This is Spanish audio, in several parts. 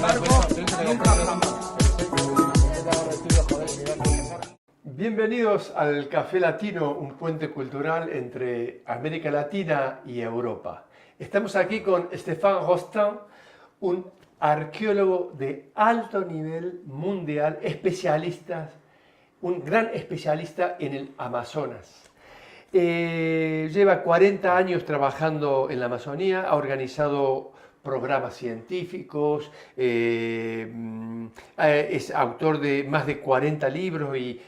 embargo, nunca hablamos. Bienvenidos al Café Latino, un puente cultural entre América Latina y Europa. Estamos aquí con Stéphane Rostin, un arqueólogo de alto nivel mundial, un gran especialista en el Amazonas. Lleva 40 años trabajando en la Amazonía, ha organizado programas científicos, es autor de más de 40 libros y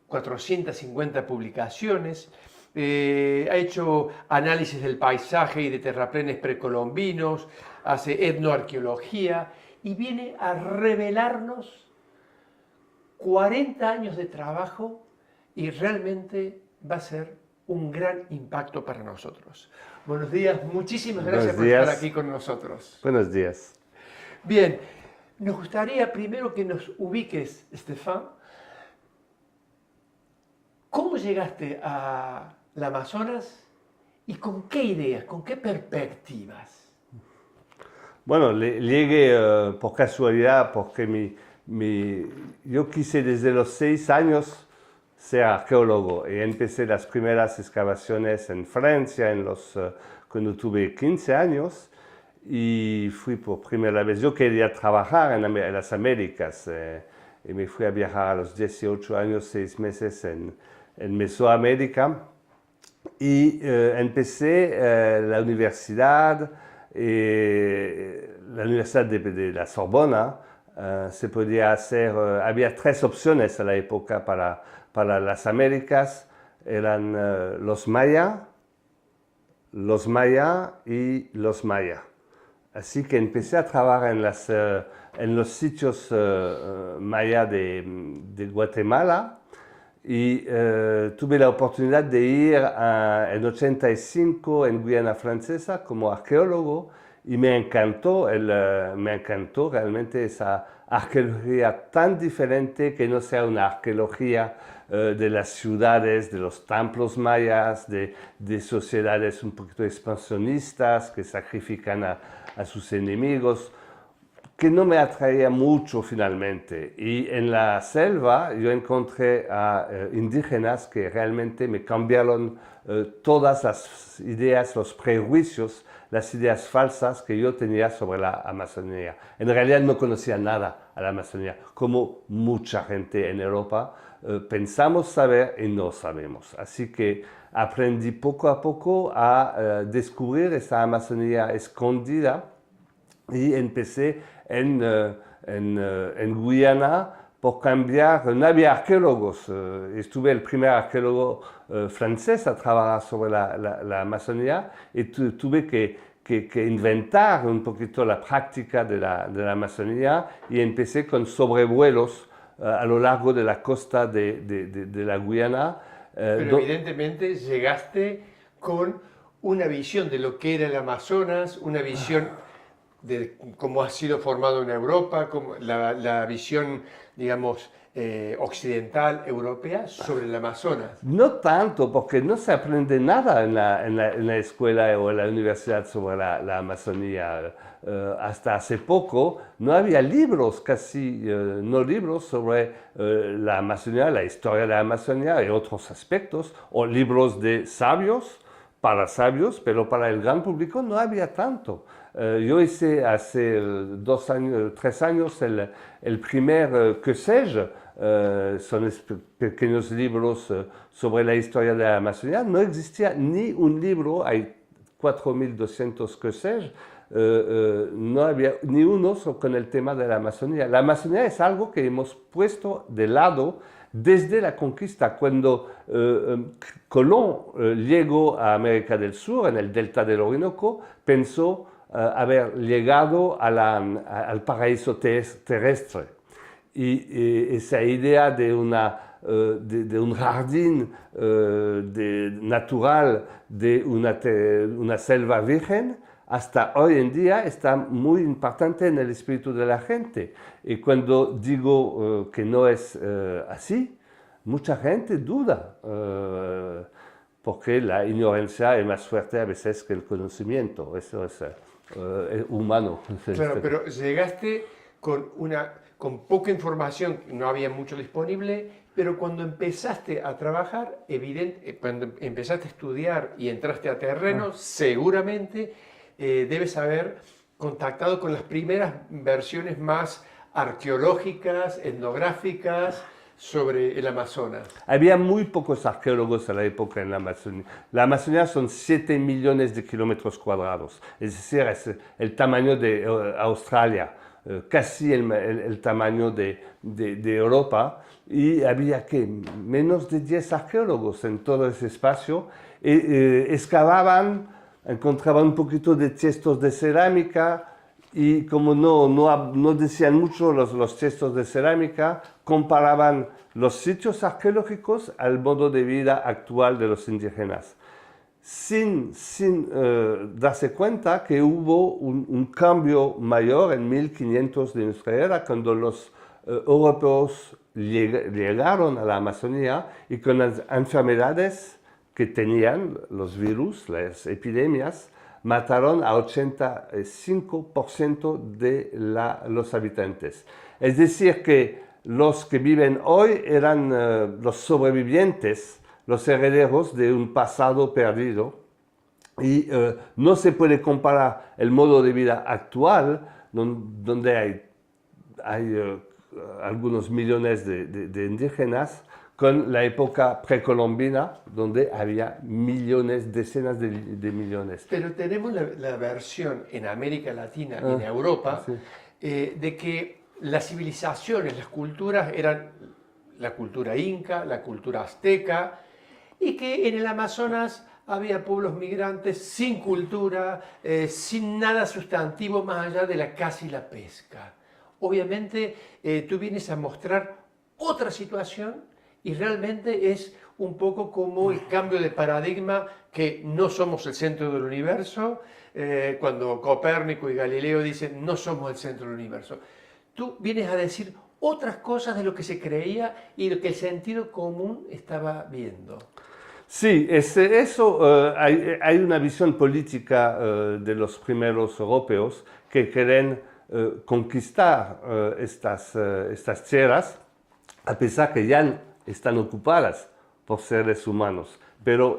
450 publicaciones, ha hecho análisis del paisaje y de terraplenes precolombinos, hace etnoarqueología y viene a revelarnos 40 años de trabajo y realmente va a ser un gran impacto para nosotros. Buenos días, muchísimas gracias por estar aquí con nosotros. Buenos días. Bien, nos gustaría primero que nos ubiques, Stéphane. ¿Cómo llegaste a la Amazonas y con qué ideas, con qué perspectivas? Bueno, llegué por casualidad porque yo quise desde los 6 años ser arqueólogo y empecé las primeras excavaciones en Francia cuando tuve 15 años y fui por primera vez. Yo quería trabajar en las Américas y me fui a viajar a los 18 años, 6 meses en Mesoamérica y empecé la universidad de la Sorbona. Se podía hacer, había 3 opciones a la época para las Américas, eran los mayas y los mayas. Así que empecé a trabajar en los sitios mayas de Guatemala y tuve la oportunidad de ir en 85 en Guyana Francesa como arqueólogo y me encantó realmente esa arqueología tan diferente que no sea una arqueología de las ciudades, de los templos mayas, de sociedades un poquito expansionistas que sacrifican a sus enemigos, que no me atraía mucho finalmente. Y en la selva yo encontré a indígenas que realmente me cambiaron todas las ideas, los prejuicios, las ideas falsas que yo tenía sobre la Amazonía. En realidad no conocía nada a la Amazonía, como mucha gente en Europa pensamos saber y no sabemos. Así que aprendí poco a poco a descubrir esa Amazonía escondida y empecé en Guyana por cambiar. No había arqueólogos. Estuve el primer arqueólogo francés a trabajar sobre la Amazonía y tuve que inventar un poquito la práctica de la Amazonía y empecé con sobrevuelos a lo largo de la costa de la Guyana. Pero evidentemente llegaste con una visión de lo que era el Amazonas, una visión de cómo ha sido formado en Europa, como la visión, digamos, occidental, europea, sobre el Amazonas. No tanto, porque no se aprende nada en la escuela o en la universidad sobre la Amazonía. Hasta hace poco no había libros, casi no libros sobre la Amazonía, la historia de la Amazonía y otros aspectos, o libros de sabios, para sabios, pero para el gran público no había tanto. Yo hice hace 3 años el primer Que sais-je, son pequeños libros sobre la historia de la Amazonía. No existía ni un libro, hay 4.200 Que sais-je, no había ni uno con el tema de la Amazonía. La Amazonía es algo que hemos puesto de lado desde la conquista. Cuando Colón llegó a América del Sur, en el delta del Orinoco, pensó haber llegado al paraíso terrestre. Y esa idea de un jardín natural, de una selva virgen, hasta hoy en día está muy impactante en el espíritu de la gente. Y cuando digo que no es así, mucha gente duda, porque la ignorancia es más fuerte a veces que el conocimiento. Eso es humano. Claro, pero llegaste con poca información, no había mucho disponible, pero cuando empezaste a trabajar, cuando empezaste a estudiar y entraste a terreno, seguramente debes haber contactado con las primeras versiones más arqueológicas, etnográficas sobre el Amazonas. Había muy pocos arqueólogos a la época en la Amazonía. La Amazonía son 7 millones de kilómetros cuadrados, es decir, es el tamaño de Australia, casi el tamaño de Europa, y había que menos de 10 arqueólogos en todo ese espacio, y excavaban, encontraban un poquito de cestos de cerámica, y como no decían mucho los cestos de cerámica, comparaban los sitios arqueológicos al modo de vida actual de los indígenas, sin darse cuenta que hubo un cambio mayor en 1500 de nuestra era, cuando los europeos llegaron a la Amazonía y con las enfermedades que tenían, los virus, las epidemias, mataron a 85% de los habitantes. Es decir, que los que viven hoy eran los sobrevivientes, los herederos de un pasado perdido. Y no se puede comparar el modo de vida actual, donde hay algunos millones de indígenas, con la época precolombina, donde había millones, decenas de millones. Pero tenemos la versión en América Latina y en Europa de que las civilizaciones, las culturas eran la cultura inca, la cultura azteca, y que en el Amazonas había pueblos migrantes sin cultura, sin nada sustantivo más allá de la caza y la pesca. Obviamente tú vienes a mostrar otra situación y realmente es un poco como el cambio de paradigma, que no somos el centro del universo, cuando Copérnico y Galileo dicen no somos el centro del universo. Tú vienes a decir otras cosas de lo que se creía y lo que el sentido común estaba viendo. Sí, eso hay una visión política de los primeros europeos que quieren conquistar estas tierras, a pesar que ya están ocupadas por seres humanos, pero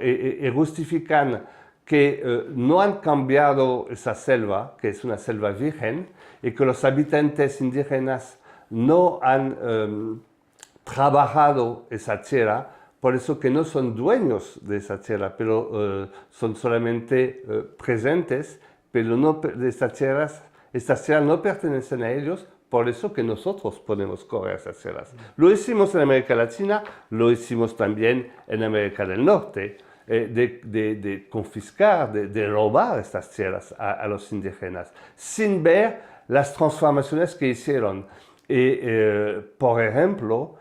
justifican que no han cambiado esa selva, que es una selva virgen, y que los habitantes indígenas no han trabajado esa tierra, por eso que no son dueños de esa tierra, pero son solamente presentes, pero no, estas tierras no pertenecen a ellos. Por eso que nosotros podemos correr esas tierras. Lo hicimos en América Latina, lo hicimos también en América del Norte, de confiscar, de robar estas tierras a los indígenas, sin ver las transformaciones que hicieron. Por ejemplo,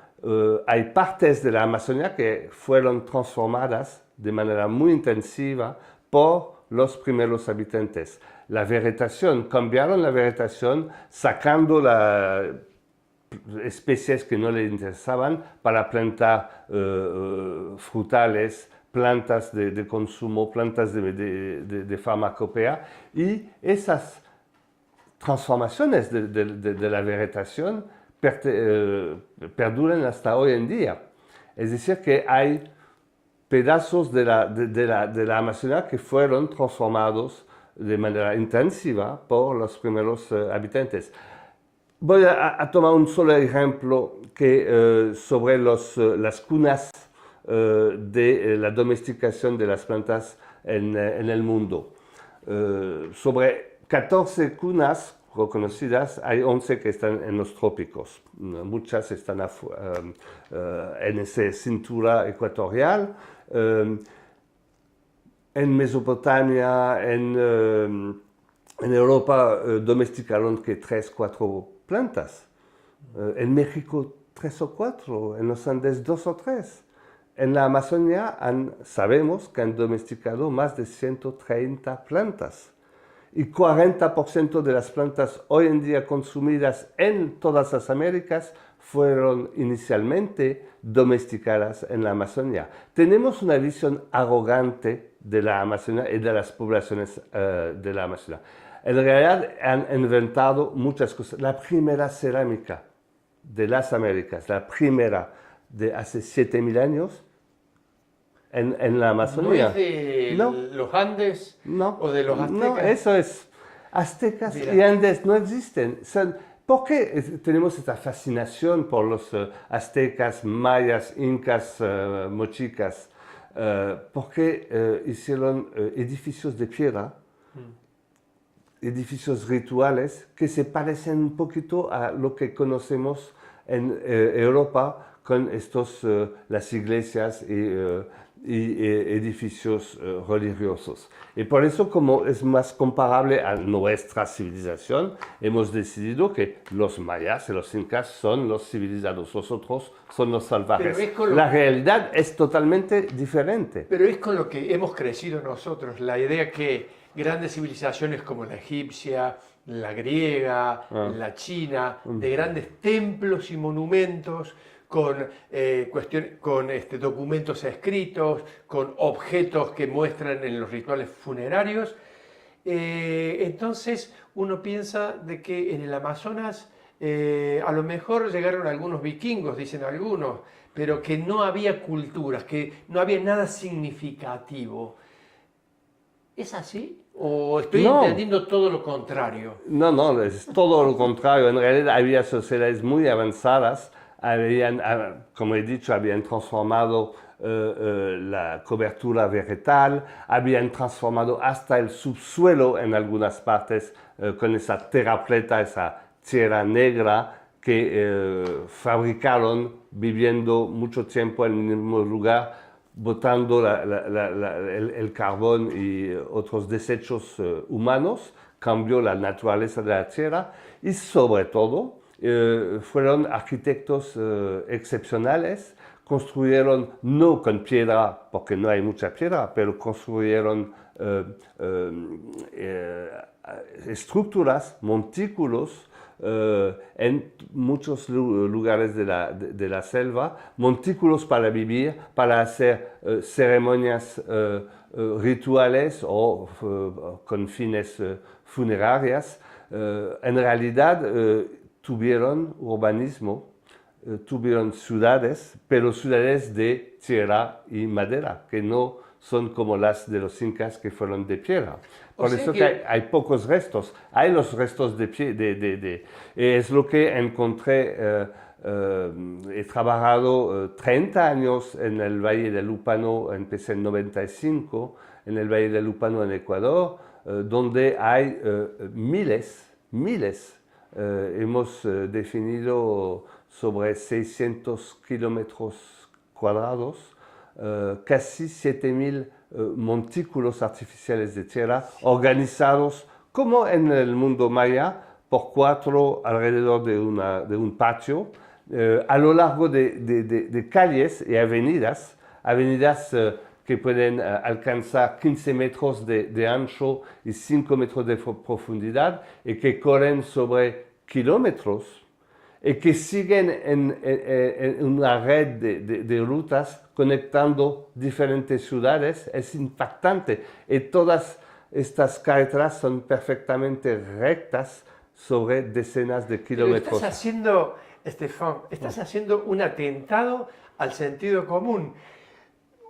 hay partes de la Amazonía que fueron transformadas de manera muy intensiva por los primeros habitantes. La vegetación, cambiaron la vegetación sacando las especies que no les interesaban para plantar frutales, plantas de consumo, plantas de farmacopea, y esas transformaciones de la vegetación perduran hasta hoy en día. Es decir, que hay pedazos de la Amazonía que fueron transformados de manera intensiva por los primeros habitantes. Voy a tomar un solo ejemplo sobre las cunas de la domesticación de las plantas en el mundo. Sobre 14 cunas reconocidas, hay 11 que están en los trópicos. Muchas están en esa cintura ecuatorial. En Mesopotamia, en Europa, domesticaron que 3 o 4 plantas. En México, 3 o 4. En los Andes, 2 o 3. En la Amazonía sabemos que han domesticado más de 130 plantas. Y 40% de las plantas hoy en día consumidas en todas las Américas fueron inicialmente domesticadas en la Amazonía. Tenemos una visión arrogante de la Amazonía y de las poblaciones de la Amazonía. En realidad han inventado muchas cosas. La primera cerámica de las Américas, la primera de hace 7.000 años, en la ¿No Amazonía. es de No. los Andes No, o de los aztecas? no, eso es. Aztecas Mira. y Andes no existen. ¿Por qué tenemos esta fascinación por los aztecas, mayas, incas, mochicas? Porque hicieron edificios de piedra, edificios rituales que se parecen un poquito a lo que conocemos en Europa con las iglesias y edificios religiosos. Y por eso, como es más comparable a nuestra civilización, hemos decidido que los mayas y los incas son los civilizados, los otros son los salvajes. Pero es con lo- La realidad es totalmente diferente. Pero es con lo que hemos crecido nosotros, la idea que grandes civilizaciones como la egipcia, la griega, la china, de grandes templos y monumentos, con, con documentos escritos, con objetos que muestran en los rituales funerarios. Entonces uno piensa de que en el Amazonas a lo mejor llegaron algunos vikingos, dicen algunos, pero que no había culturas, que no había nada significativo. ¿Es así? ¿O estoy No. entendiendo todo lo contrario? No, no, es todo lo contrario. En realidad había sociedades muy avanzadas, como he dicho, habían transformado la cobertura vegetal, habían transformado hasta el subsuelo en algunas partes con esa terrapleta, esa tierra negra que fabricaron viviendo mucho tiempo en el mismo lugar, botando el carbón y otros desechos humanos, cambió la naturaleza de la tierra y sobre todo fueron arquitectos excepcionales, construyeron no con piedra, porque no hay mucha piedra, pero construyeron estructuras, montículos, en muchos lugares de la selva, montículos para vivir, para hacer ceremonias rituales o con fines funerarias. En realidad tuvieron urbanismo, tuvieron ciudades, pero ciudades de tierra y madera, que no son como las de los incas que fueron de piedra. Por eso que hay pocos restos. Hay los restos de pie, es lo que encontré. He trabajado 30 años en el Valle del Lupano, empecé en 95, en el Valle del Lupano en Ecuador, donde hay miles. Hemos definido sobre 600 kilómetros cuadrados, casi 7.000 montículos artificiales de tierra organizados como en el mundo maya por 4 alrededor de un patio a lo largo de calles y avenidas que pueden alcanzar 15 metros de ancho y 5 metros de profundidad y que corren sobre kilómetros y que siguen en una red de rutas conectando diferentes ciudades. Es impactante. Y todas estas carreteras son perfectamente rectas sobre decenas de kilómetros. Pero estás haciendo, Estefan, haciendo un atentado al sentido común.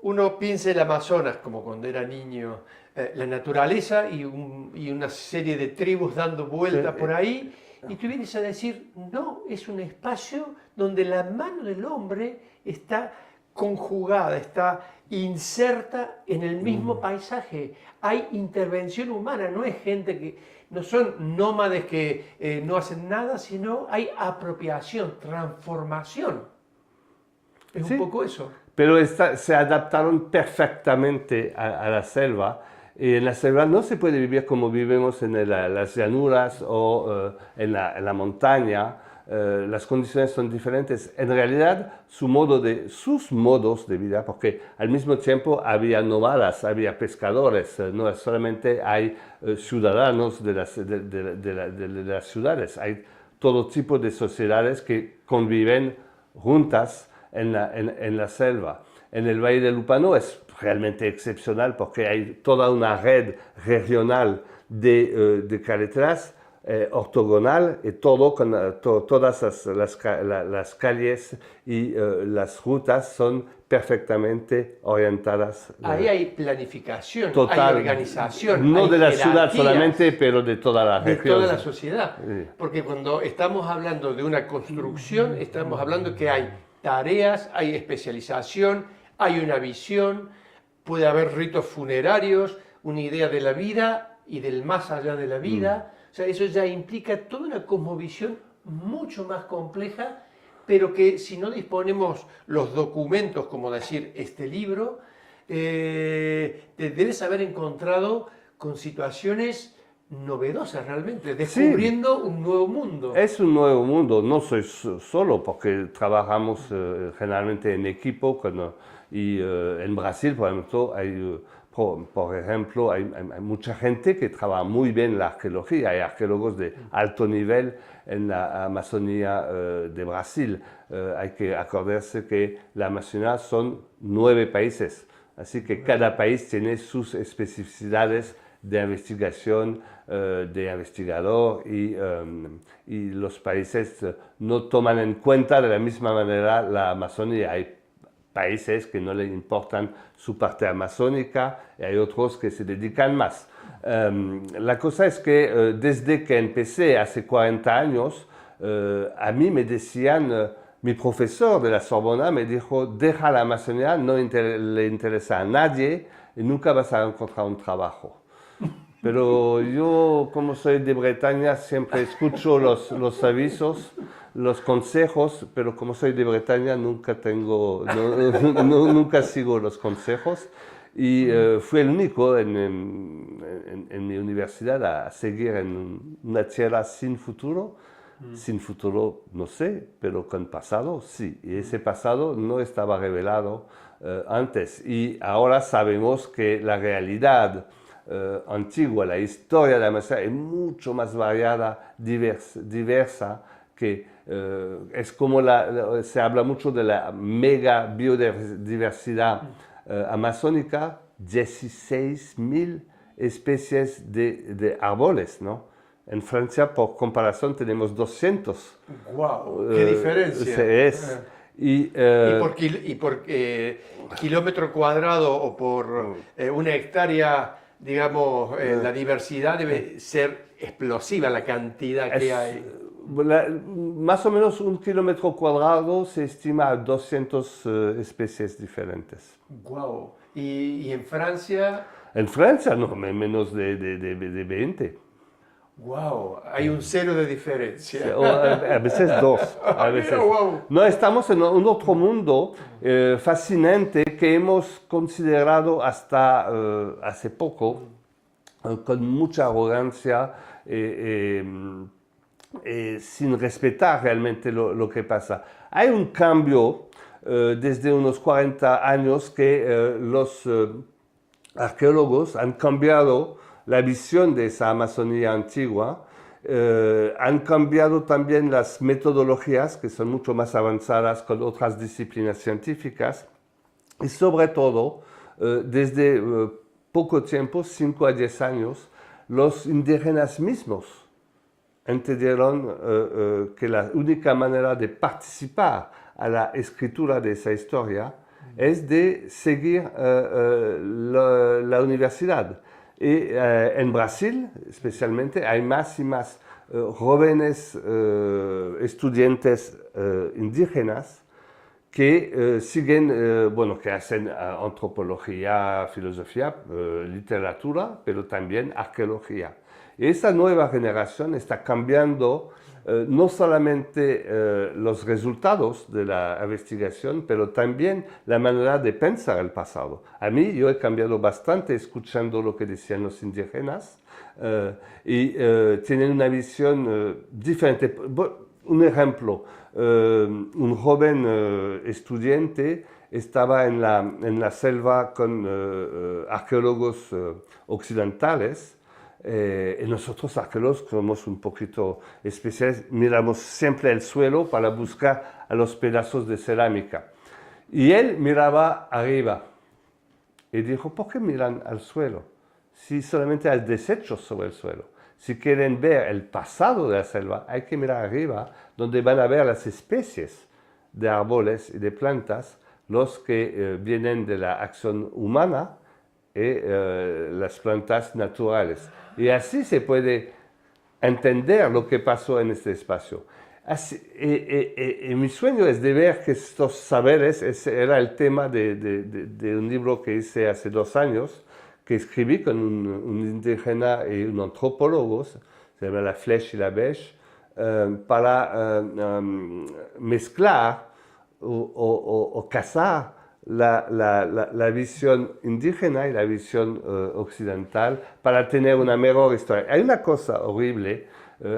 Uno piensa en el Amazonas, como cuando era niño, la naturaleza y una serie de tribus dando vueltas por ahí. Y tú vienes a decir, no, es un espacio donde la mano del hombre está conjugada, está inserta en el mismo paisaje. Hay intervención humana, no es gente que, no son nómades que no hacen nada, sino hay apropiación, transformación. Es un poco eso. Pero se adaptaron perfectamente a la selva. Y en la selva no se puede vivir como vivimos en las llanuras o en la montaña. Las condiciones son diferentes. En realidad, sus modos de vida, porque al mismo tiempo había nómadas, había pescadores, no solamente hay ciudadanos de las ciudades, hay todo tipo de sociedades que conviven juntas en la selva. En el Valle del Lupano es realmente excepcional porque hay toda una red regional de carreteras ortogonal y todo con todas las calles y las rutas son perfectamente orientadas. Ahí hay planificación, Total, hay organización, no hay de la ciudad jerarquías, solamente, pero de toda la de región. toda la sociedad. Sí. Porque cuando estamos hablando de una construcción, estamos hablando que hay tareas, hay especialización, hay una visión, puede haber ritos funerarios, una idea de la vida y del más allá de la vida. O sea, eso ya implica toda una cosmovisión mucho más compleja, pero que si no disponemos los documentos, como decir este libro, te debes haber encontrado con situaciones novedosas realmente, descubriendo un nuevo mundo. Es un nuevo mundo, no soy solo porque trabajamos generalmente en equipo y en Brasil, por ejemplo, hay mucha gente que trabaja muy bien la arqueología, hay arqueólogos de alto nivel en la Amazonía de Brasil. Hay que acordarse que la Amazonía son 9 países, así que cada país tiene sus especificidades de investigación, de investigador y los países no toman en cuenta de la misma manera la Amazonía. Hay países que no les importan su parte amazónica y hay otros que se dedican más. La cosa es que desde que empecé hace 40 años, a mí me decían, mi profesor de la Sorbona me dijo, deja la Amazonía, no le interesa a nadie y nunca vas a encontrar un trabajo. Pero yo, como soy de Bretaña, siempre escucho los avisos, los consejos, pero como soy de Bretaña nunca sigo los consejos. Y fui el único en mi universidad a seguir en una tierra sin futuro. Sin futuro no sé, pero con pasado sí. Y ese pasado no estaba revelado antes. Y ahora sabemos que la realidad antigua, la historia de la Amazonía es mucho más variada, diversa, que es como se habla mucho de la mega biodiversidad amazónica, 16.000 especies de árboles, ¿no? En Francia, por comparación, tenemos 200. ¡Guau! ¡Qué diferencia! Y por kilómetro cuadrado o por una hectárea, digamos, la diversidad debe ser explosiva la cantidad que hay. Más o menos 1 kilómetro cuadrado se estima a 200 especies diferentes. ¡Guau! ¿Y en Francia? En Francia, no, menos de 20. ¡Wow! Hay un 0 de diferencia. Sí, a veces 2. A veces. Wow. No, estamos en un otro mundo fascinante que hemos considerado hasta hace poco con mucha arrogancia sin respetar realmente lo que pasa. Hay un cambio desde unos 40 años que los arqueólogos han cambiado la visión de esa Amazonía antigua, han cambiado también las metodologías que son mucho más avanzadas con otras disciplinas científicas y sobre todo desde poco tiempo, 5 a 10 años, los indígenas mismos entendieron que la única manera de participar a la escritura de esa historia es de seguir la universidad. Y en Brasil, especialmente, hay más y más jóvenes estudiantes indígenas que siguen, que hacen antropología, filosofía, literatura, pero también arqueología. Y esta nueva generación está cambiando no solamente los resultados de la investigación, pero también la manera de pensar el pasado. A mí, yo he cambiado bastante escuchando lo que decían los indígenas y tienen una visión diferente. Un ejemplo, un joven estudiante estaba en la selva con arqueólogos occidentales. Y nosotros arqueólogos somos un poquito especiales, miramos siempre el suelo para buscar a los pedazos de cerámica. Y él miraba arriba. Y dijo, ¿por qué miran al suelo? Si solamente hay desechos sobre el suelo. Si quieren ver el pasado de la selva, hay que mirar arriba, donde van a ver las especies de árboles y de plantas, los que vienen de la acción humana y las plantas naturales. Y así se puede entender lo que pasó en este espacio. Así, mi sueño es de ver que estos saberes, ese era el tema de un libro que hice hace 2 años, que escribí con un indígena y un antropólogo, se llama La Flèche y la Bêche, para mezclar o casar la visión indígena y la visión occidental para tener una mejor historia. Hay una cosa horrible,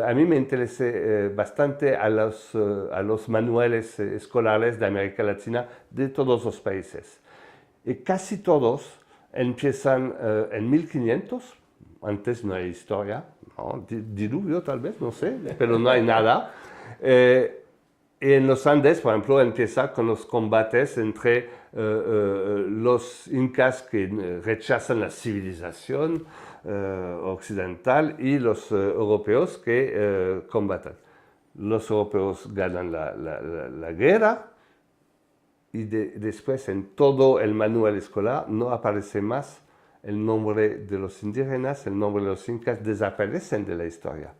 a mí me interesé bastante a los manuales escolares de América Latina de todos los países. Y casi todos empiezan en 1500, antes no hay historia, ¿no? Diluvio tal vez, no sé, pero no hay nada. Y en los Andes, por ejemplo, empieza con los combates entre los incas que rechazan la civilización occidental y los europeos que combaten. Los europeos ganan la guerra y después en todo el manual escolar no aparece más el nombre de los indígenas, el nombre de los incas, desaparecen de la historia.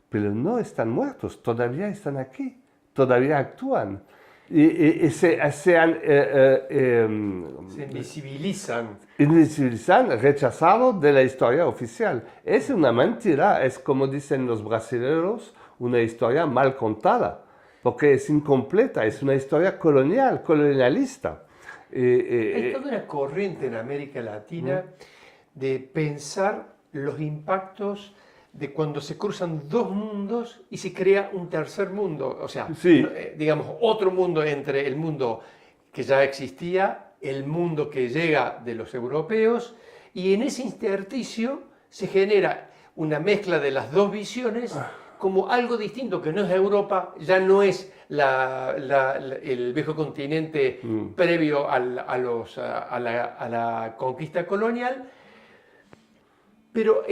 Pero no están muertos, todavía están aquí, todavía actúan. Y se invisibilizan, rechazados de la historia oficial. Es una mentira, es como dicen los brasileños, una historia mal contada, porque es incompleta, es una historia colonialista. Hay toda una corriente en América Latina de pensar los impactos de cuando se cruzan 2 mundos y se crea un tercer mundo, o sea, sí, digamos, otro mundo entre el mundo que ya existía, el mundo que llega de los europeos, y en ese intersticio se genera una mezcla de las 2 visiones como algo distinto, que no es Europa, ya no es el viejo continente previo a la conquista colonial, pero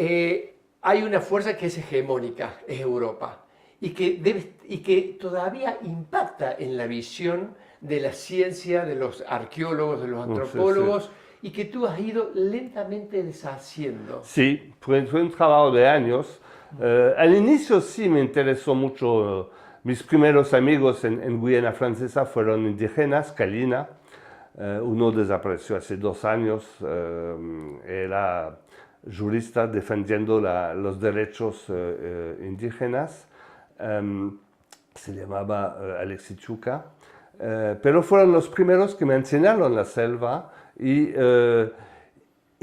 hay una fuerza que es hegemónica, es Europa, y que todavía impacta en la visión de la ciencia, de los arqueólogos, de los antropólogos, y que tú has ido lentamente deshaciendo. Sí, fue un trabajo de años. Al inicio sí me interesó mucho. Mis primeros amigos en Guyana Francesa fueron indígenas, Kalina. Uno desapareció hace 2 años. Era jurista defendiendo los derechos indígenas. Se llamaba Alexis Chuca. Pero fueron los primeros que me enseñaron la selva y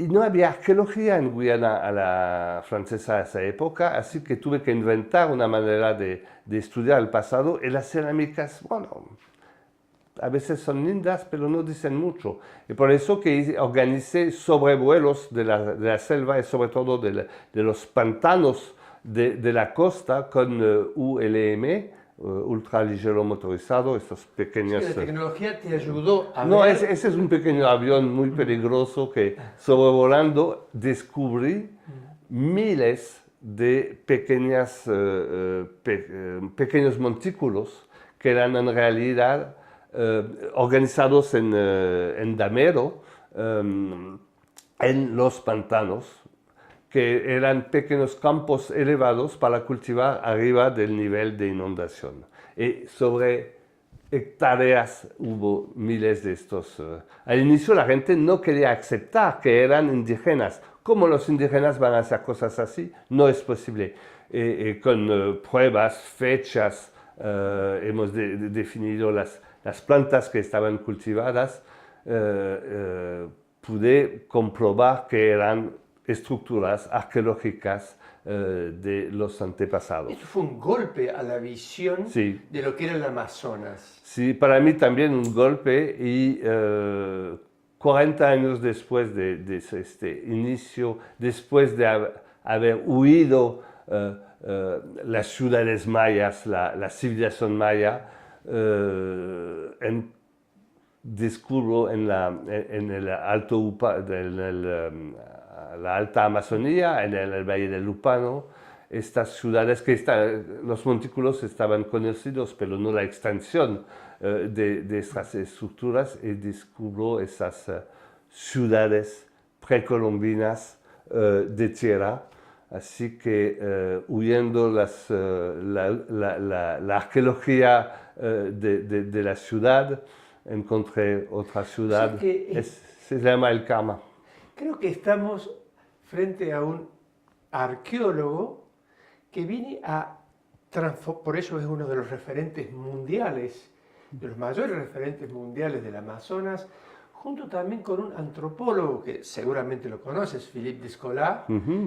no había arqueología en Guyana a la francesa a esa época, así que tuve que inventar una manera de estudiar el pasado, y las cerámicas, bueno, a veces son lindas, pero no dicen mucho. Y por eso que organicé sobrevuelos de la selva y sobre todo de los pantanos de la costa con ULM, ultraligero motorizado, estos pequeños... Sí, la tecnología te ayudó a No, ver... ese es un pequeño avión muy peligroso que sobrevolando descubrí miles de pequeños montículos que eran en realidad organizados en damero, en los pantanos, que eran pequeños campos elevados para cultivar arriba del nivel de inundación. Y sobre hectáreas hubo miles de estos. Al inicio la gente no quería aceptar que eran indígenas. ¿Cómo los indígenas van a hacer cosas así? No es posible. Con pruebas, fechas, hemos definido las plantas que estaban cultivadas, pude comprobar que eran estructuras arqueológicas de los antepasados. Esto fue un golpe a la visión de lo que era el Amazonas. Sí, para mí también un golpe, y 40 años después de este inicio, después de haber huido las ciudades mayas, la civilización maya, descubro la Alta Amazonía, en el Valle del Lupano, estas ciudades los montículos estaban conocidos, pero no la extensión de estas estructuras, y descubro esas ciudades precolombinas de tierra. Así que huyendo la arqueología de la ciudad, encontré otra ciudad, se llama El Karma. Creo que estamos frente a un arqueólogo que viene a transformar, por eso es uno de los referentes mundiales, de los mayores referentes mundiales del Amazonas, junto también con un antropólogo que seguramente lo conoces, Philippe Descola,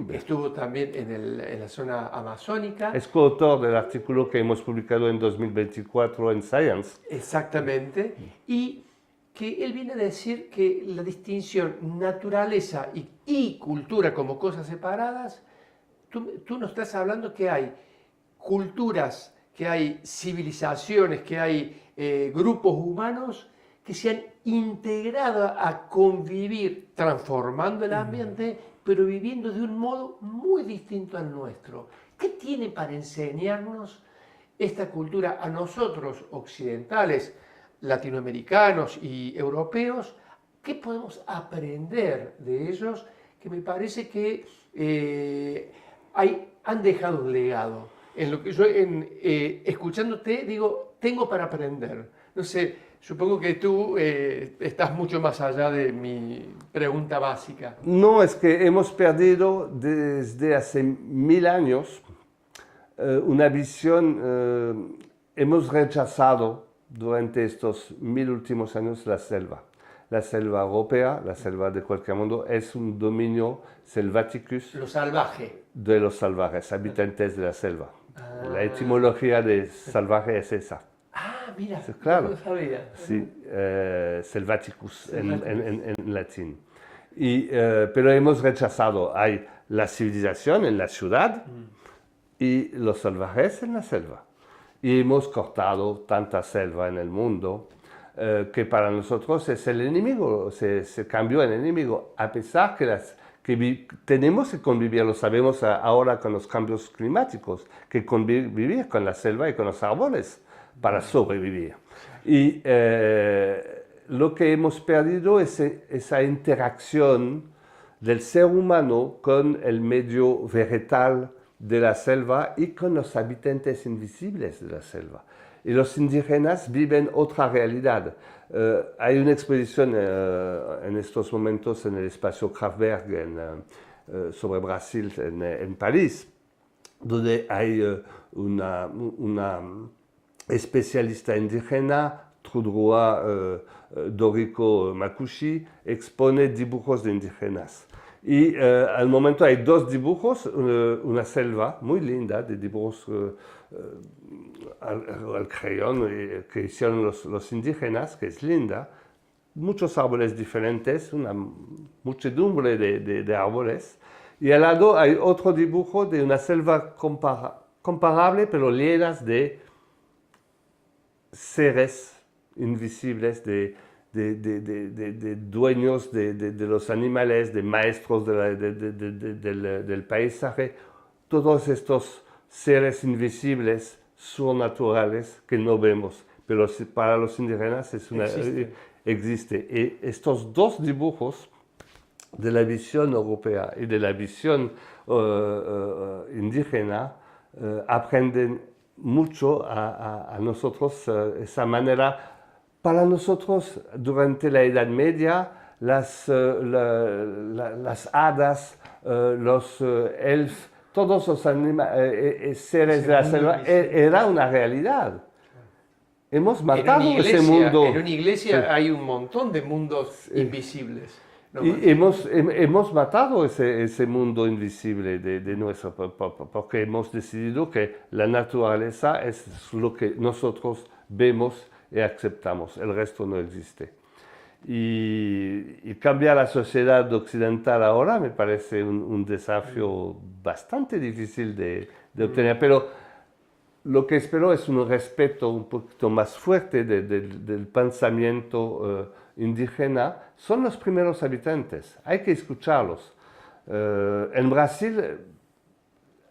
estuvo también en la zona amazónica. Es coautor del artículo que hemos publicado en 2024 en Science. Exactamente, y que él viene a decir que la distinción naturaleza y cultura como cosas separadas, tú nos estás hablando que hay culturas, que hay civilizaciones, que hay grupos humanos que se han integrado a convivir, transformando el ambiente, pero viviendo de un modo muy distinto al nuestro. ¿Qué tiene para enseñarnos esta cultura a nosotros occidentales, latinoamericanos y europeos? ¿Qué podemos aprender de ellos? Que me parece que han dejado un legado. En lo que yo, escuchándote, digo, tengo para aprender. No sé, supongo que tú estás mucho más allá de mi pregunta básica. No, es que hemos perdido desde hace 1000 años una visión, hemos rechazado durante estos 1000 últimos años la selva. La selva europea, la selva de cualquier mundo, es un dominio selvaticus. Lo salvaje. De los salvajes, habitantes de la selva. La etimología de salvaje es esa. Ah, mira, claro. no sabía. Sí, selvaticus en latín. Pero hemos rechazado, hay la civilización en la ciudad y los salvajes en la selva. Y hemos cortado tanta selva en el mundo que para nosotros es el enemigo, se cambió en enemigo, a pesar que tenemos que convivir, lo sabemos ahora con los cambios climáticos, que convivir con la selva y con los árboles para sobrevivir. Y lo que hemos perdido es esa interacción del ser humano con el medio vegetal de la selva y con los habitantes invisibles de la selva. Y los indígenas viven otra realidad. Hay una expedición en estos momentos en el espacio Kraftwerk sobre Brasil, en París, donde hay una especialista indígena, Trudrua Doriko Makushi, expone dibujos de indígenas. Y al momento hay 2 dibujos, una selva muy linda, de dibujos al crayón que hicieron los indígenas, que es linda, muchos árboles diferentes, una muchedumbre de árboles, y al lado hay otro dibujo de una selva comparable, pero llenas de seres invisibles, de dueños de los animales, de maestros del paisaje. Todos estos seres invisibles son naturales que no vemos, pero para los indígenas existe. Y estos 2 dibujos de la visión europea y de la visión indígena aprenden mucho a nosotros esa manera. Para nosotros, durante la Edad Media, las hadas, los elfos, todos los seres de la selva, era una realidad. Hemos matado ese mundo. En una iglesia hay un montón de mundos invisibles. Y hemos matado ese mundo invisible de nuestro, porque hemos decidido que la naturaleza es lo que nosotros vemos y aceptamos, el resto no existe. Y cambiar la sociedad occidental ahora me parece un desafío bastante difícil de obtener, pero lo que espero es un respeto un poquito más fuerte del pensamiento indígena. Son los primeros habitantes, hay que escucharlos. En Brasil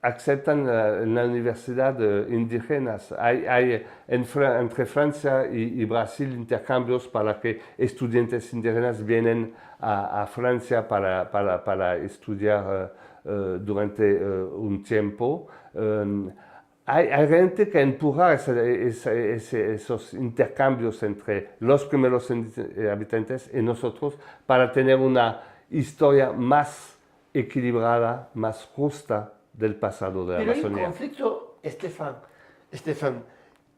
aceptan en la universidad indígenas. Hay entre Francia y Brasil intercambios para que estudiantes indígenas vienen a Francia para estudiar durante un tiempo. Hay gente que empuja esos intercambios entre los primeros habitantes y nosotros para tener una historia más equilibrada, más justa del pasado de la Amazonía. Pero hay un conflicto, Estefan,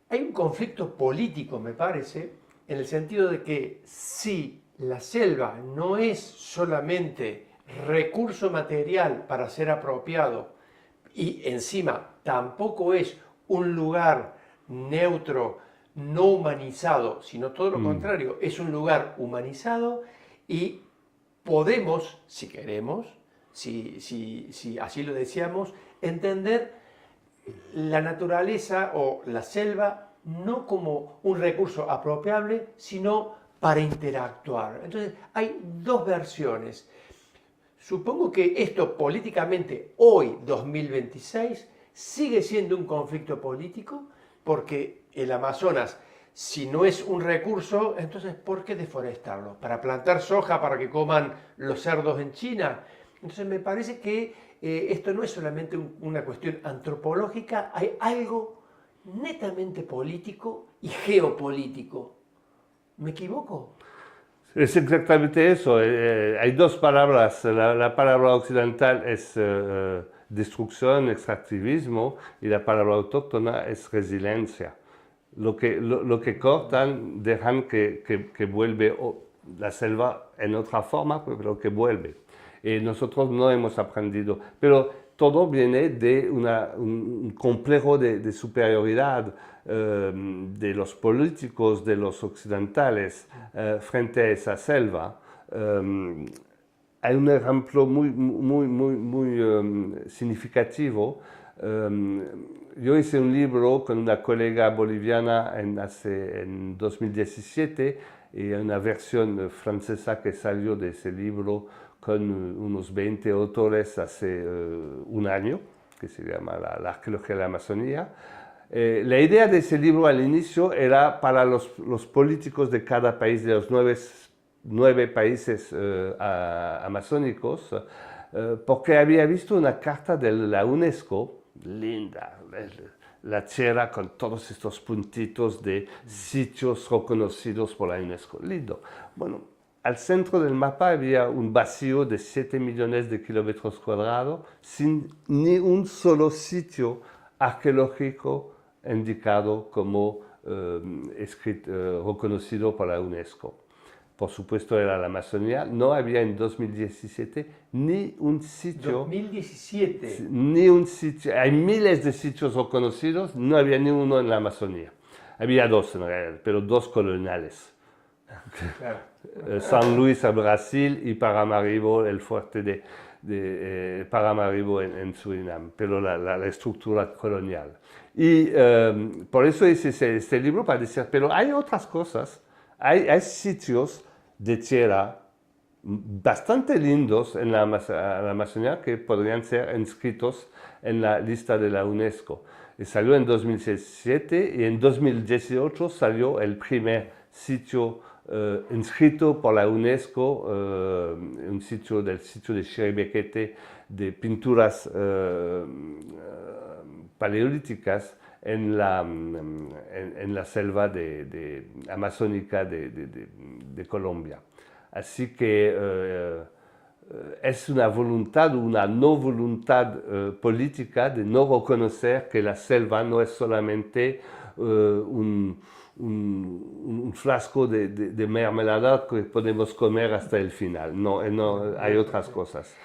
hay un conflicto político, me parece, en el sentido de que si la selva no es solamente recurso material para ser apropiado y encima tampoco es un lugar neutro, no humanizado, sino todo lo contrario, es un lugar humanizado y podemos, si queremos, si así lo deseamos, entender la naturaleza o la selva no como un recurso apropiable, sino para interactuar. Entonces, hay dos versiones. Supongo que esto políticamente, hoy, 2026, sigue siendo un conflicto político, porque el Amazonas, si no es un recurso, entonces ¿por qué deforestarlo? ¿Para plantar soja para que coman los cerdos en China? Entonces me parece que esto no es solamente una cuestión antropológica, hay algo netamente político y geopolítico. ¿Me equivoco? Es exactamente eso. Hay dos palabras. La palabra occidental es destrucción, extractivismo, y la palabra autóctona es resiliencia. Lo que cortan, dejan que vuelve la selva en otra forma, pero que vuelve. Y nosotros no hemos aprendido. Pero todo viene de un complejo de superioridad de los políticos, de los occidentales, frente a esa selva. Hay un ejemplo muy significativo. Yo hice un libro con una colega boliviana en 2017 y una versión francesa que salió de ese libro con unos 20 autores hace un año, que se llama La arqueología de la Amazonía. La idea de ese libro al inicio era para los políticos de cada país, de los nueve países amazónicos, porque había visto una carta de la UNESCO, linda, la tierra con todos estos puntitos de sitios reconocidos por la UNESCO, lindo. Bueno, al centro del mapa había un vacío de 7 millones de kilómetros cuadrados, sin ni un solo sitio arqueológico indicado como reconocido por la UNESCO. Por supuesto era la Amazonía, no había en 2017 ni un sitio. 2017. Ni un sitio, hay miles de sitios reconocidos, no había ni uno en la Amazonía. Había dos en realidad, pero dos coloniales. Claro. San Luis a Brasil y Paramaribo, el fuerte de Paramaribo en Surinam, pero la estructura colonial. Y por eso hice este libro para decir, pero hay otras cosas, hay sitios de tierra bastante lindos en la Amazonía que podrían ser inscritos en la lista de la UNESCO. Y salió en 2017 y en 2018 salió el primer sitio inscrito por la UNESCO, un sitio del sitio de Chiribiquete de pinturas paleolíticas en la selva amazónica de Colombia. Así que es una voluntad, una no voluntad política de no reconocer que la selva no es solamente un frasco de mermelada que podemos comer hasta el final. No, hay otras cosas.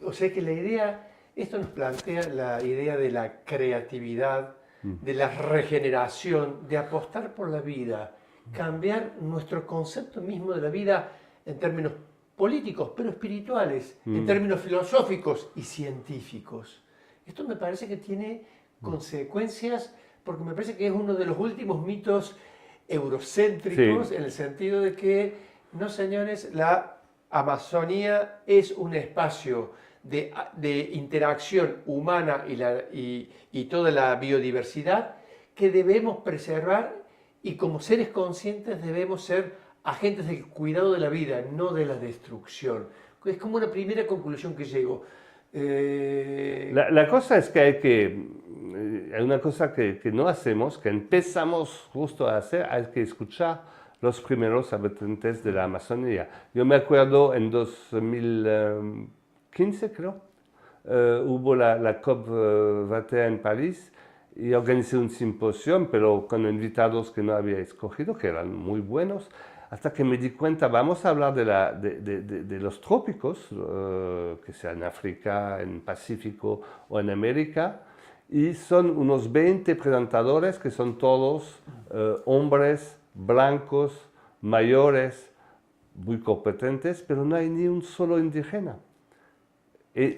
O sea que la idea, esto nos plantea la idea de la creatividad, de la regeneración, de apostar por la vida, cambiar nuestro concepto mismo de la vida en términos políticos, pero espirituales, en términos filosóficos y científicos. Esto me parece que tiene consecuencias, porque me parece que es uno de los últimos mitos eurocéntricos, Sí. en el sentido de que, no señores, la Amazonía es un espacio de interacción humana y toda la biodiversidad que debemos preservar, y como seres conscientes debemos ser agentes del cuidado de la vida, no de la destrucción. Es como una primera conclusión que llego. La cosa es que hay una cosa que no hacemos, que empezamos justo a hacer, hay que escuchar los primeros habitantes de la Amazonía. Yo me acuerdo en 2015, creo, hubo la COP21 en París y organicé un simposio, pero con invitados que no había escogido, que eran muy buenos, hasta que me di cuenta, vamos a hablar de los trópicos, que sea en África, en Pacífico o en América, y son unos 20 presentadores que son todos hombres blancos, mayores, muy competentes, pero no hay ni un solo indígena.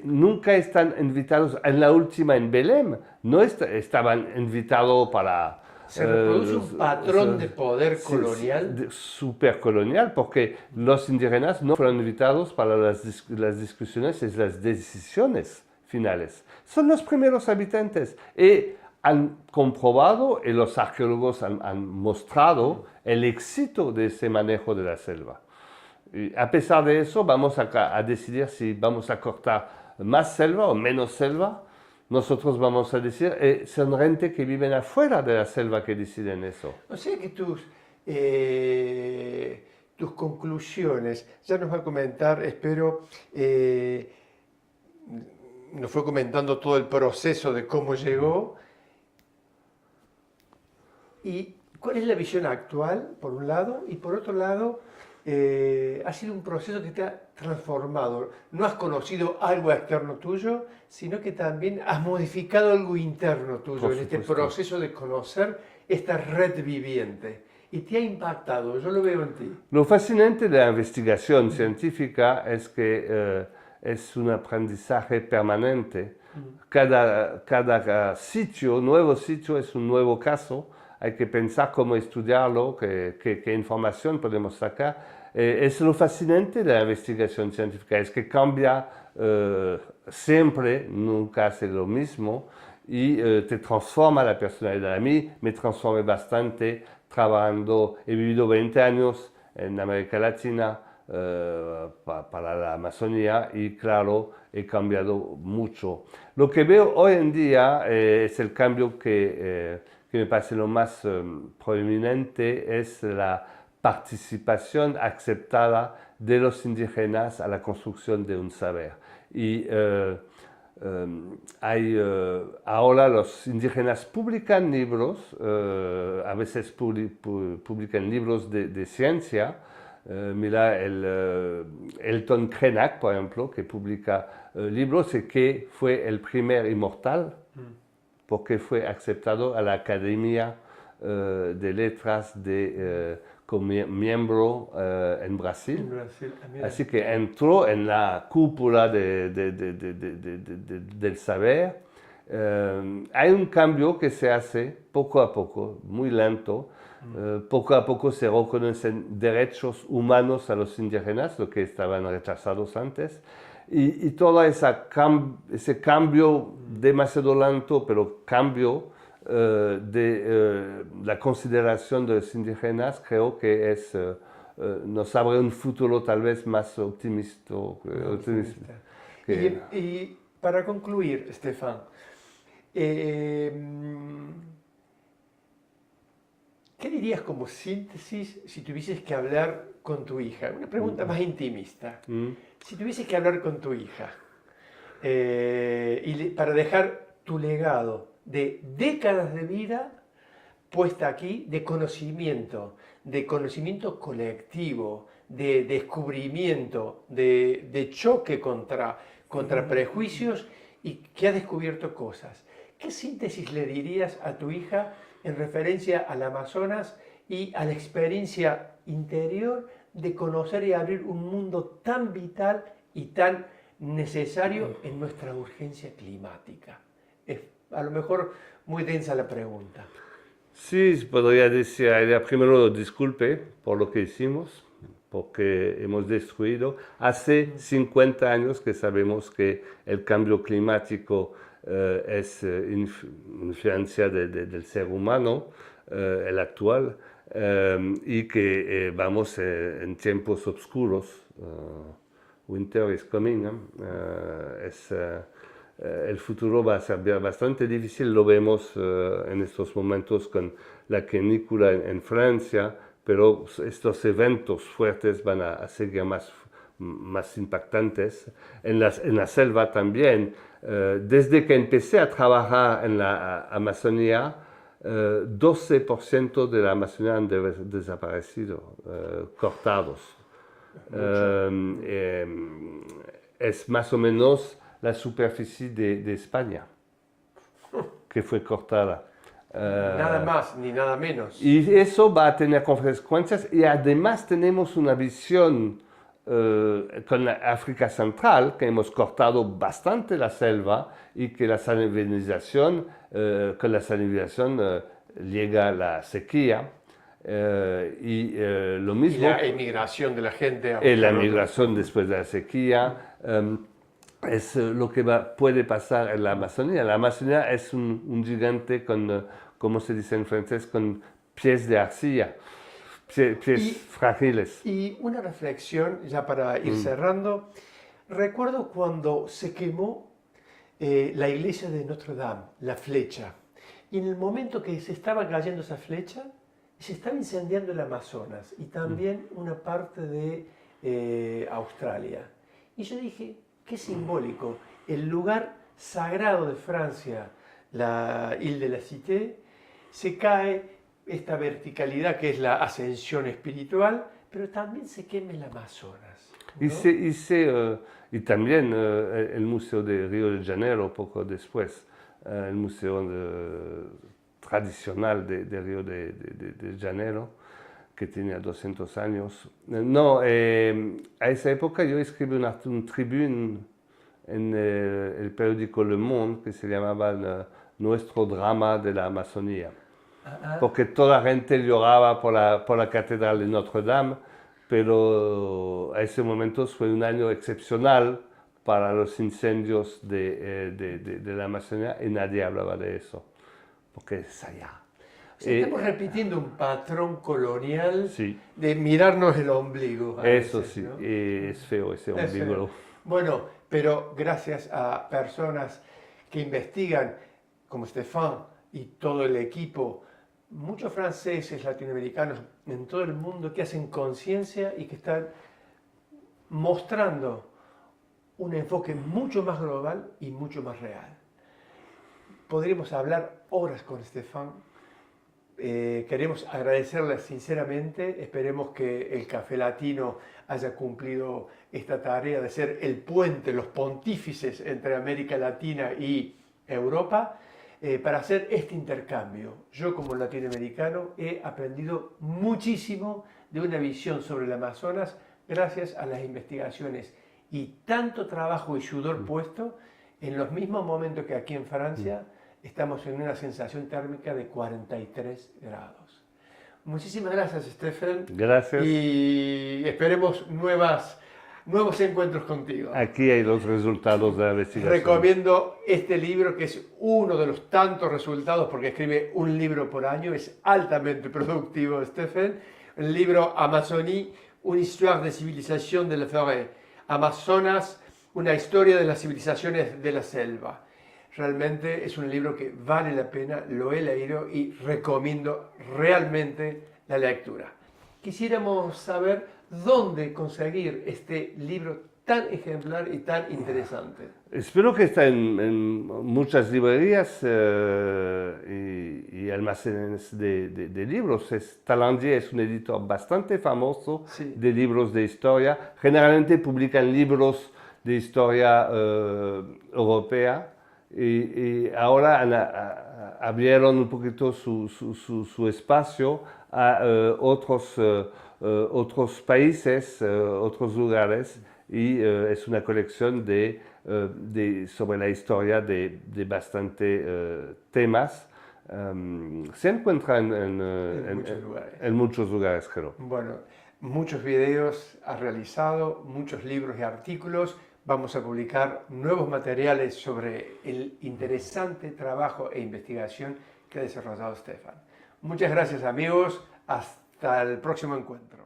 Nunca están invitados. En la última en Belém no estaban invitados para... Se reproduce un patrón de poder colonial. Súper colonial, porque los indígenas no fueron invitados para las discusiones y las decisiones finales. Son los primeros habitantes y han comprobado, y los arqueólogos han mostrado el éxito de ese manejo de la selva. Y a pesar de eso, vamos a decidir si vamos a cortar más selva o menos selva. Nosotros vamos a decir, son gente que viven afuera de la selva que deciden eso. O sea que tus conclusiones, ya nos va a comentar, espero, nos fue comentando todo el proceso de cómo llegó. ¿Y cuál es la visión actual, por un lado? Y por otro lado, ha sido un proceso que te ha transformado. No has conocido algo externo tuyo, sino que también has modificado algo interno tuyo en este proceso de conocer esta red viviente. Y te ha impactado, yo lo veo en ti. Lo fascinante de la investigación científica es que es un aprendizaje permanente. Cada sitio, nuevo sitio, es un nuevo caso. Hay que pensar cómo estudiarlo, qué información podemos sacar. Es lo fascinante de la investigación científica, es que cambia siempre, nunca hace lo mismo y te transforma la personalidad. A mí me transformé bastante trabajando, he vivido 20 años en América Latina para la Amazonía y claro, he cambiado mucho. Lo que veo hoy en día es el cambio que me parece lo más prominente, es la participación aceptada de los indígenas a la construcción de un saber. Y ahora los indígenas publican libros, a veces publican libros de ciencia. Mira, Elton Krenak, por ejemplo, que publica libros y que fue el primer inmortal, porque fue aceptado a la Academia de Letras como miembro en Brasil. Así que entró en la cúpula del saber. Hay un cambio que se hace poco a poco, muy lento. Poco a poco se reconocen derechos humanos a los indígenas, lo que estaban rechazados antes. Y todo ese cambio demasiado lento, pero cambio de la consideración de los indígenas, creo que nos abre un futuro tal vez más optimista. Y para concluir, Stefan, ¿qué dirías como síntesis si tuvieses que hablar con tu hija? Una pregunta más intimista. Si tuvieses que hablar con tu hija para dejar tu legado de décadas de vida puesta aquí, de conocimiento colectivo, de descubrimiento, de choque contra prejuicios y que ha descubierto cosas. ¿Qué síntesis le dirías a tu hija en referencia al Amazonas y a la experiencia interior de conocer y abrir un mundo tan vital y tan necesario en nuestra urgencia climática? Es a lo mejor muy densa la pregunta. Sí, podría decir, primero disculpe por lo que hicimos, porque hemos destruido. Hace 50 años que sabemos que el cambio climático es influencia del ser humano, el actual, y que vamos en tiempos oscuros. Winter is coming, el futuro va a ser bastante difícil, lo vemos en estos momentos con la canícula en Francia, pero estos eventos fuertes van a seguir más impactantes. En la selva también. Desde que empecé a trabajar en la Amazonía, 12% de la Amazonía han desaparecido, cortados. Es más o menos la superficie de España, que fue cortada. Nada más ni nada menos. Y eso va a tener consecuencias y además tenemos una visión con la África Central, que hemos cortado bastante la selva y que la salinización, con la salinización llega la sequía. Lo mismo. Y la emigración de la gente. Y la migración después de la sequía. Es lo que puede pasar en la Amazonía. La Amazonía es un gigante con, como se dice en francés, con pies de arcilla, pies frágiles. Y una reflexión, ya para ir cerrando. Recuerdo cuando se quemó la iglesia de Notre Dame, la flecha. Y en el momento que se estaba cayendo esa flecha, se estaba incendiando el Amazonas y también una parte de Australia. Y yo dije, qué simbólico, el lugar sagrado de Francia, la Ile de la Cité, se cae esta verticalidad que es la ascensión espiritual, pero también se quema el Amazonas, ¿no? Y también el Museo de Río de Janeiro, poco después, el Museo tradicional de Río de Janeiro, que tenía 200 años. No, a esa época yo escribí un tribune en el periódico Le Monde que se llamaba Nuestro drama de la Amazonía. Porque toda la gente lloraba por la catedral de Notre Dame, pero a ese momento fue un año excepcional para los incendios de la Amazonía y nadie hablaba de eso, porque es allá. O sea, estamos repitiendo un patrón colonial Sí. de mirarnos el ombligo. Eso veces, sí, ¿no? es feo ese Es ombligo. feo. Bueno, pero gracias a personas que investigan, como Stéphane y todo el equipo, muchos franceses, latinoamericanos en todo el mundo que hacen conciencia y que están mostrando un enfoque mucho más global y mucho más real. Podríamos hablar horas con Stéphane. Queremos agradecerle sinceramente, esperemos que el Café Latino haya cumplido esta tarea de ser el puente, los pontífices entre América Latina y Europa, para hacer este intercambio. Yo como latinoamericano he aprendido muchísimo de una visión sobre el Amazonas gracias a las investigaciones y tanto trabajo y sudor puesto en los mismos momentos que aquí en Francia. Estamos en una sensación térmica de 43 grados. Muchísimas gracias, Stéphane. Gracias. Y esperemos nuevos encuentros contigo. Aquí hay los resultados de la investigación. Recomiendo este libro, que es uno de los tantos resultados, porque escribe un libro por año, es altamente productivo, Stéphane. El libro Amazonie, une histoire de civilización de la forêt. Amazonas, una historia de las civilizaciones de la selva. Realmente es un libro que vale la pena, lo he leído y recomiendo realmente la lectura. Quisiéramos saber dónde conseguir este libro tan ejemplar y tan interesante. Espero que está en muchas librerías y almacenes de libros. Talandier es un editor bastante famoso Sí. de libros de historia. Generalmente publican libros de historia europea. Y ahora abrieron un poquito su espacio a otros países, otros lugares, y es una colección sobre la historia de bastante temas. Se encuentra en muchos lugares, creo. Bueno, muchos videos has realizado, muchos libros y artículos. Vamos a publicar nuevos materiales sobre el interesante trabajo e investigación que ha desarrollado Stefan. Muchas gracias, amigos. Hasta el próximo encuentro.